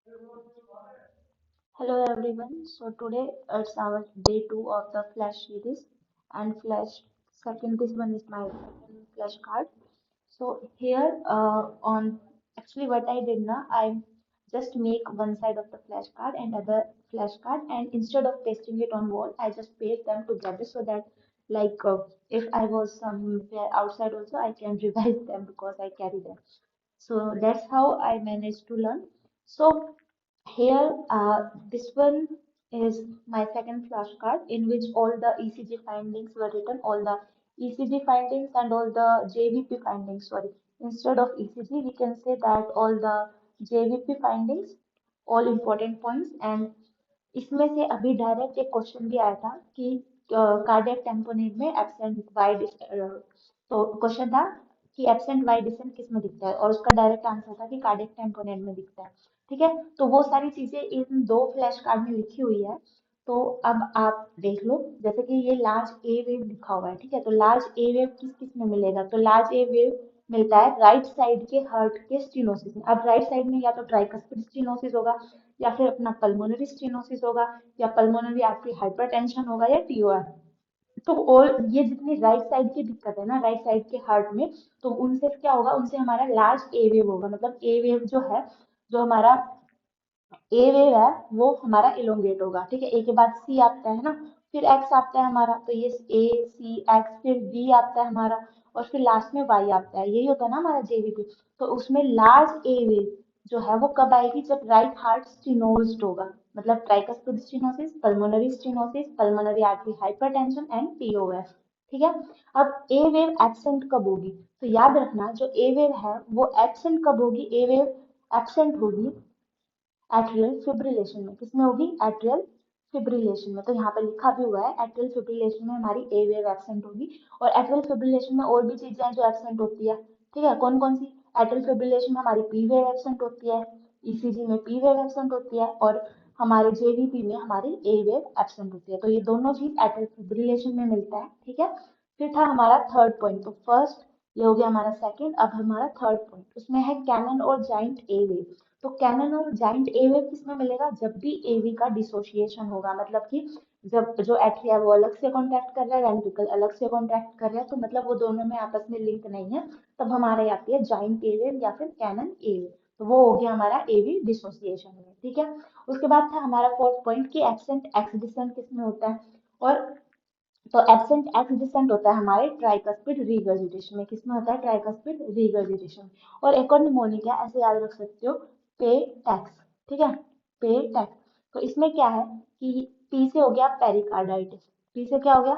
Hello everyone. So today it's our day two of the Flash series, and Flash second. This one is my second Flash card. So here on actually what I did now, I just make one side of the flash card and other flash card, and instead of pasting it on wall, I just paste them together so that if I was somewhere outside also, I can revise them because I carry them. So that's how I managed to learn. So here, this one is my second flashcard in which all the ECG findings were written, all the ECG findings and all the JVP findings, sorry. Instead of ECG, we can say that all the JVP findings, all important points, and इसमें से अभी direct एक question भी आया था कि cardiac tamponade में absent Y तो क्वेश्चन था कि एब्सेंट वाई डिसेंट किस में दिखता है और उसका डायरेक्ट आंसर था कि कार्डियक टेम्पोनेट में दिखता है। ठीक है, तो वो सारी चीजें इन दो फ्लैश कार्ड में लिखी हुई है। तो अब आप देख लो, जैसे कि ये लार्ज ए वेव लिखा हुआ है, ठीक है, तो लार्ज ए वेव किस किस में मिलेगा, तो लार्ज ए वेव मिलता है राइट साइड के हार्ट के स्टीनोसिस में। अब राइट साइड में या तो ट्राइकस्पिड स्टीनोसिस होगा, या फिर अपना पल्मोनरी स्टीनोसिस होगा, या पल्मोनरी आर्टरी हाइपरटेंशन होगा, या टीओआर। तो और ये जितनी राइट साइड की दिक्कत है ना, राइट साइड के हार्ट में, तो उनसे क्या होगा, उनसे हमारा लार्ज ए वेव होगा। मतलब ए वेव जो है, जो हमारा ए वेव है, वो हमारा इलोंगेट होगा। ठीक है, ए के बाद सी आता है ना, फिर एक्स आता है हमारा, तो ये ए सी एक्स, फिर वी आता है हमारा, और फिर लास्ट में वाई आता है। यही होता है ना हमारा जेवीपी। तो उसमें लार्ज ए वेव जो है वो कब आएगी, जब राइट हार्ट स्टिनोज्ड होगा, मतलब tricuspid stenosis, pulmonary artery hypertension and POS. ठीक है, अब ए वेव एब्सेंट कब होगी, तो याद रखना जो ए वेव है वो एब्सेंट कब होगी, ए वेव एब्सेंट होगी एट्रियल फिब्रिलेशन में। किसमें होगी, एट्रियल फिब्रिलेशन में। तो यहाँ पे लिखा भी हुआ है एट्रियल फिब्रिलेशन में हमारी ए वेव एब्सेंट होगी। और एट्रियल फिब्रिलेशन में और भी चीजें हैं जो एब्सेंट होती है। ठीक है, कौन कौन सी, एट्रियल फिब्रिलेशन में हमारी पी वेव एब्सेंट होती है, ईसीजी में पी वेव एब्सेंट होती है, और हमारे जेवीपी में हमारी ए वेव एब्सेंट होती है। तो ये दोनों चीज एट्रियल फिब्रिलेशन में मिलता है। ठीक है, फिर था हमारा थर्ड पॉइंट। तो फर्स्ट ये हो गया हमारा सेकंड, अब हमारा थर्ड पॉइंट उसमें है कैनन और जाइंट ए वेव। तो कैनन और जाइंट ए वेव किसमें मिलेगा, जब भी एवी का डिसोसिएशन होगा, मतलब कि जब जो एट्रिया वो अलग से कॉन्ट्रैक्ट कर रहा है, वेंट्रिकल अलग से कॉन्ट्रैक्ट कर रहा है, तो मतलब वो दोनों में आपस में लिंक नहीं है, तब हमारे आती है जाइंट ए वेव या फिर कैनन ए वेव। तो वो हो गया हमारा एवी डिसोसिएशन में। ठीक है, उसके बाद था हमारा फोर्थ पॉइंट कि एब्सेंट एक्सडिसेंट किसमें होता है, और तो एब्सेंट एक्सडिसेंट होता है हमारे ट्राइकस्पिड रीगर्जिटेशन में। किसमें होता है, ट्राइकस्पिड रीगर्जिटेशन। और एक और निमोनिक है, ऐसे याद रख सकते हो, पे टैक्स। ठीक है, पे टैक्स। तो इसमें क्या है कि पी से हो गया पेरिकार्डाइटिस, पी से क्या हो गया,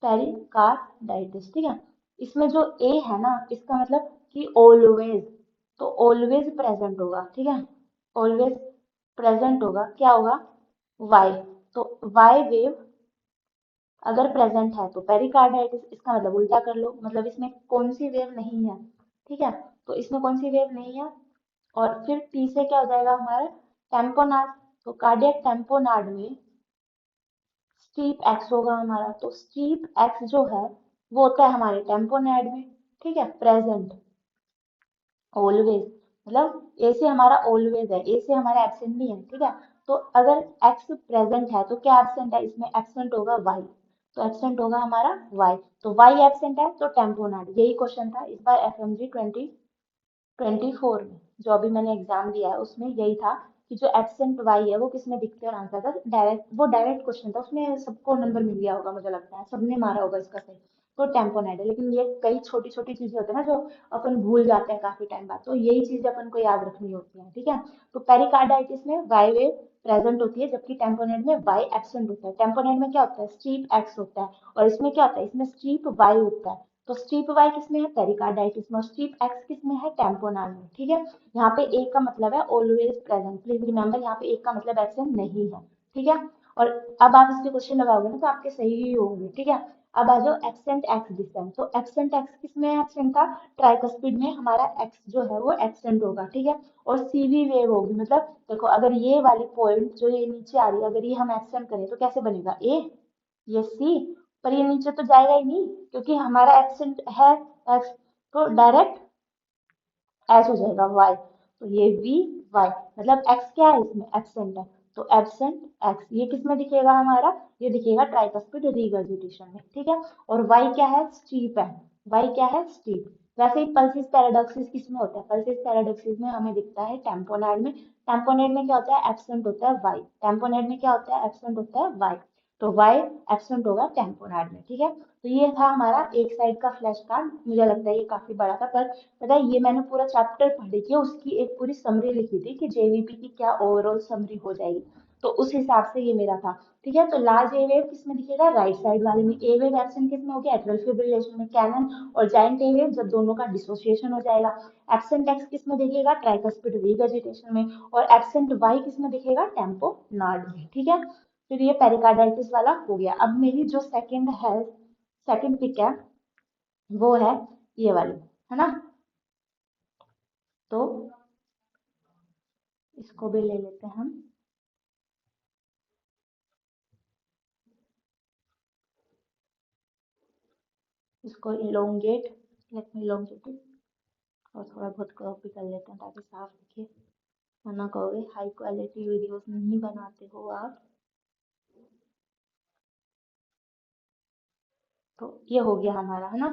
पेरिकार्डाइटिस। ठीक है, इसमें जो ए है ना, इसका मतलब कि ऑलवेज, तो ऑलवेज प्रेजेंट होगा। ठीक है, ऑलवेज प्रेजेंट होगा, क्या होगा, वाई। तो वाई वेव अगर प्रेजेंट है तो पेरिकार्डाइटिस, इसका मतलब उल्टा कर लो, मतलब इसमें कौन सी वेव नहीं है। ठीक है, तो इसमें कौन सी वेव नहीं है, और फिर टी से क्या हो जाएगा हमारा, टेम्पोनाड। तो कार्डियक टेम्पोनाड में स्टीप एक्स होगा हमारा। तो स्टीप एक्स जो है वो होता है हमारे टेम्पोनाड में। ठीक है, प्रेजेंट ऑलवेज, मतलब ए से हमारा ऑलवेज है, ए से हमारा एब्सेंट नहीं है। ठीक है, तो अगर एक्स प्रेजेंट है तो क्या एब्सेंट है, इसमें एब्सेंट होगा वाई। तो एब्सेंट होगा हमारा वाई, तो वाई एब्सेंट है तो टेम्पोनाड। यही क्वेश्चन था इस बार एफएमजी 2024 में, जो अभी मैंने एग्जाम दिया है उसमें यही था कि जो एब्सेंट वाई है वो किसमें दिखते हैं, और आंसर था डायरेक्ट, वो डायरेक्ट क्वेश्चन था, उसमें सबको नंबर मिल गया होगा, मुझे लगता है सबने मारा होगा इसका सही। तो टेम्पोनेट है, लेकिन ये कई छोटी छोटी चीजें होती है ना जो अपन भूल जाते हैं काफी टाइम बाद, तो यही चीजें अपन को याद रखनी होती है। ठीक है, तो पेरिकार्डाइटिस में वाई वेव प्रेजेंट होती है, जबकि टेम्पोनेट में वाई एब्सेंट होता है। टेम्पोनेट में क्या होता है, स्ट्रीप एक्स होता है, और इसमें क्या होता है, इसमें स्ट्रीप वाई होता है। तो स्ट्रीप वाई किसमें है, पेरिकार्डाइटिस में, और स्ट्रीप एक्स किसमें है, टेम्पोनाड में। ठीक है, यहाँ पे एक का मतलब है ऑलवेज प्रेजेंट, प्लीज रिमेंबर यहाँ पे एक का मतलब एब्सेंट नहीं है। ठीक है, और अब आप इसके क्वेश्चन लगाओगे ना तो आपके सही ही होंगे। ठीक है, अब आ जाओ एब्सेंट एक्स डिसेंट। तो एब्सेंट एक्स किसमें एब्सेंट था, ट्राइकस्पिड में हमारा एक्स जो है वो एब्सेंट होगा। ठीक है, और सीवी वेव होगी, मतलब देखो अगर ये वाली पॉइंट जो ये नीचे आ रही है, अगर ये हम एब्सेंट करें तो कैसे बनेगा, ए, ये सी, पर ये नीचे तो जाएगा ही नहीं क्योंकि हमारा एब्सेंट है एक्स, तो डायरेक्ट एस हो जाएगा वाई। तो ये वी वाई, मतलब एक्स क्या है इसमें, एब्सेंट है, तो एब्सेंट एक्स ये किस में दिखेगा हमारा, ये दिखेगा ट्राइकस्पिड रिगर्जिटेशन में, ठीक है। और वाई क्या है, स्टीप है, वाई क्या है, स्टीप। वैसे ही पल्सिस पैराडॉक्सिस किस में होता है, पल्सिस पैराडॉक्सिस में हमें दिखता है टेम्पोनेड में। टेम्पोनेड में क्या होता है, एब्सेंट होता है वाई, टेम्पोनेड में क्या होता है, एब्सेंट होता है वाई, तो वाई एब्सेंट होगा टेम्पोनेड में, ठीक है। तो ये था हमारा एक साइड का फ्लैश कार्ड, मुझे लगता है ये काफी बड़ा था, पर पता है ये मैंने पूरा चैप्टर पढ़ के उसकी एक पूरी समरी लिखी थी कि जेवीपी की क्या ओवरऑल समरी हो जाएगी, तो उस हिसाब से ये मेरा था, ठीक है। तो लार्ज ए वेव किस में दिखेगा, राइट साइड वाले में, ए वेव एब्सेंट किस में हो गया, एट्रियल फिब्रिलेशन में, कैनन और जाइंट ए वेव जब दोनों का डिसोसिएशन हो जाएगा। एब्सेंट एक्स किस में दिखेगा, ट्राइकस्पिड रिगर्जिटेशन में, और एब्सेंट वाई किस में दिखेगा, टेम्पोनार्ड में, ठीक है। फिर ये पेरिकार्डाइटिस वाला हो गया। अब मेरी जो सेकंड है, सेकंड पिक है, वो है ये वाली, है ना, तो इसको भी ले लेते हैं हम, इसको elongate, let me elongate it, और थोड़ा बहुत क्रॉप भी कर लेते हैं ताकि साफ दिखे, वरना कहोगे हाई क्वालिटी वीडियोस नहीं बनाते हो आप। तो ये हो गया हमारा, है ना।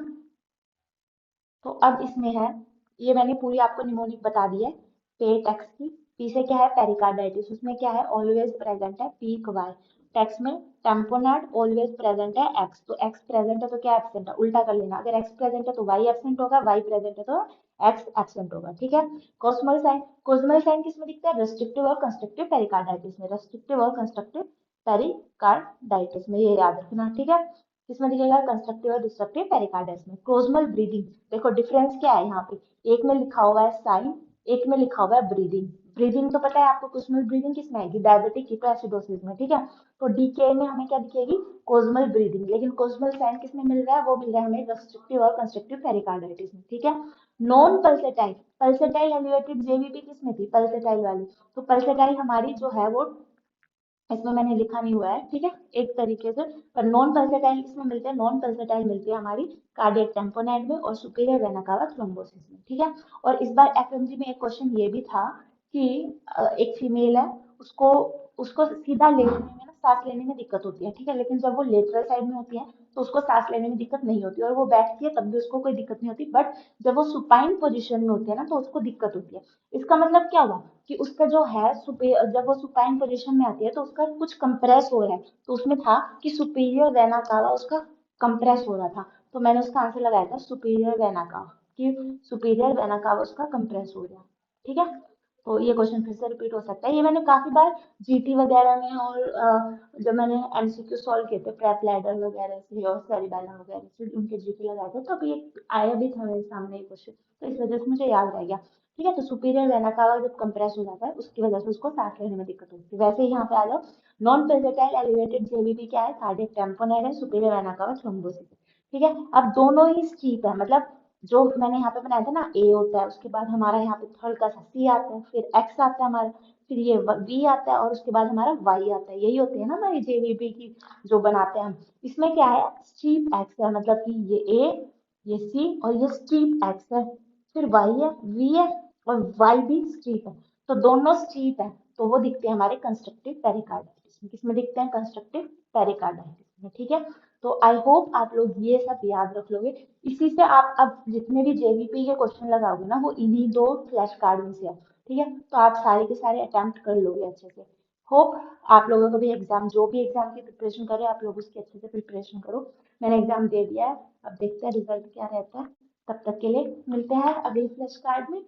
तो अब इसमें है, ये मैंने पूरी आपको निमोनिक बता दी है, पे टेक्स की, पी से क्या है, पेरिकार्डाइटिस, उसमें क्या है, ऑलवेज प्रेजेंट है पीक वाई, टेक्स में टेम्पोनार्ड ऑलवेज प्रेजेंट है एक्स, तो एक्स प्रेजेंट है तो क्या एब्सेंट है, उल्टा कर लेना, अगर एक्स प्रेजेंट है तो वाई एब्सेंट होगा, वाई प्रेजेंट है तो एक्स एब्सेंट होगा, ठीक है। कोस्मल साइन किस में दिखता है, रेस्ट्रिक्टिव और कंस्ट्रक्टिव पेरिकार्डाइटिस में, रेस्ट्रिक्टिव और कंस्ट्रक्टिव पेरिकार्डाइटिस में, ये याद रखना, ठीक है। किसमें दिखेगा, कंस्ट्रक्टिव और डिस्ट्रक्टिव पेरिकार्डाइटिस में। क्रोजमल ब्रीदिंग, देखो डिफरेंस क्या है यहाँ पे, एक में लिखा हुआ है साइन, एक में लिखा हुआ है ब्रीदिंग। ब्रीदिंग तो पता है आपको, क्रोजमल ब्रीदिंग किस में आएगी, डायबिटिक कीटोएसिडोसिस में, ठीक है। तो डीके में हमें क्या दिखेगी, कोस्मल ब्रीदिंग, लेकिन कोस्मल साइन किस में मिल रहा है, वो मिल रहा है हमें रेस्ट्रिक्टिव और कंस्ट्रक्टिव पेरिकार्डाइटिस में, ठीक है। Non pulsatile, pulsatile elevated JVP किस में थी, पल्सेटाइल वाली, तो पल्सेटाइल हमारी जो है वो, इसमें मैंने लिखा नहीं हुआ है, ठीक है, एक तरीके से, पर नॉन पल्सेटाइल किसमें मिलते हैं, नॉन पल्सेटाइल मिलती है हमारी कार्डियक टेम्पोनेट में और सुपीरियर वेना कावा थ्रोम्बोसिस में, ठीक है। और इस बार एफएमजी में एक क्वेश्चन ये भी था कि एक फीमेल है, उसको उसको सीधा लेटने में ना सांस लेने में दिक्कत होती है, ठीक है, लेकिन जब वो लेटरल साइड में होती है तो उसको सांस लेने में दिक्कत नहीं होती, और वो बैठती है तब भी उसको कोई दिक्कत नहीं होती, बट जब वो सुपाइन पोजिशन में होती है ना तो उसको दिक्कत होती है। इसका मतलब क्या हुआ कि उसका जो है जब वो सुपाइन पोजीशन में आती है तो उसका कुछ कंप्रेस हो रहा है, तो उसमें था कि सुपीरियर वेना कावा उसका कंप्रेस हो रहा था, तो मैंने उसका आंसर लगाया था सुपीरियर वेना कावा, कि सुपीरियर वेना कावा उसका कंप्रेस हो गया, ठीक है। तो ये क्वेश्चन फिर से रिपीट हो सकता है, ये मैंने काफी बार जीटी वगैरह में और जब मैंने एमसीक्यू सॉल्व किए थे प्रेप लैडर वगैरह से और सेरिबैलम वगैरह से उनके जीटी लगाए थे, तो अभी एक आया भी था मेरे सामने एक क्वेश्चन, तो इस वजह से मुझे याद रह गया, ठीक है। तो सुपीरियर वेना कावा जब कंप्रेस हो जाता है उसकी वजह से उसको सांस लेने में दिक्कत होती है। वैसे ही यहाँ पे आ जाओ, नॉन प्रेजेंटाइल एलिवेटेड जेवीबी क्या है, कार्डियक टेम्पोनेट है, सुपीरियर वेना कावा थ्रोम्बोसिस, ठीक है। अब दोनों ही स्टीप है, मतलब जो मैंने यहाँ पे बनाया था ना, ए होता है, उसके बाद हमारा यहाँ पे हल्का सा सी आता है, फिर एक्स आता है हमारा, फिर ये वी आता है, और उसके बाद हमारा वाई आता है, यही होते हैं ना हमारी जेवीबी की जो बनाते हैं हम। इसमें क्या है, स्टीप एक्स है, मतलब कि ये ए, ये सी और ये स्टीप एक्स है, फिर वाई है, वी है, और वाई भी स्टीप है, तो दोनों स्टीप है, तो वो दिखते हैं हमारे कंस्ट्रक्टिव पेरिकार्डाइटिस में, किसमें दिखते हैं, कंस्ट्रक्टिव पेरिकार्डाइटिस में, ठीक है। तो आई होप आप लोग ये सब याद रख लोगे, इसी से आप अब जितने भी जेवीपी के क्वेश्चन लगाओगे ना वो इन्हीं दो फ्लैश कार्ड में से है, ठीक है, तो आप सारे के सारे अटेम्प्ट कर लोगे अच्छे से। होप आप लोगों को भी एग्जाम, जो भी एग्जाम की प्रिपरेशन करे आप लोग उसकी अच्छे से प्रिपरेशन करो। मैंने एग्जाम दे दिया है, अब देखते हैं रिजल्ट क्या रहता है, तब तक के लिए मिलते हैं अगले फ्लैश कार्ड में।